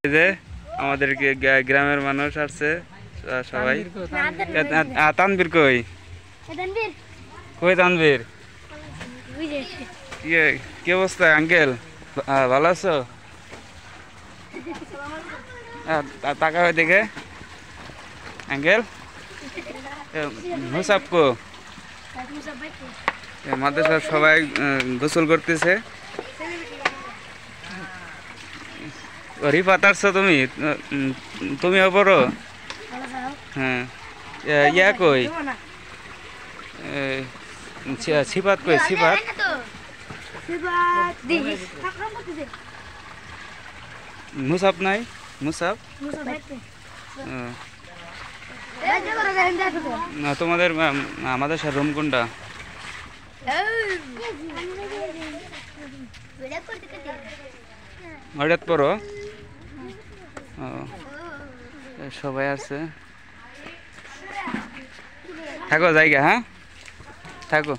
এই যে আমাদের গ্রামের মানুষ আসছে সবাই। তানবীর কই? কই তানবীর? কি অবস্থা আঙ্কেল, ভালো আছো? টাকা হয় দেখে আঙ্কেল। মুসাফ কো? মাদ্রাসার সবাই গোসল করতেছে। রিফাত আসছো তুমি? তুমিও পড়ো? হ্যাঁ। ইয়া কই? সিফাত কই? সিফাত মুসাফ নাই? মুসাফ না তোমাদের আমাদের সাথে রুম কোনটা? হঠাৎ পড়ো? সবাই আছে, থাকো জায়গা। হ্যাঁ থাকো।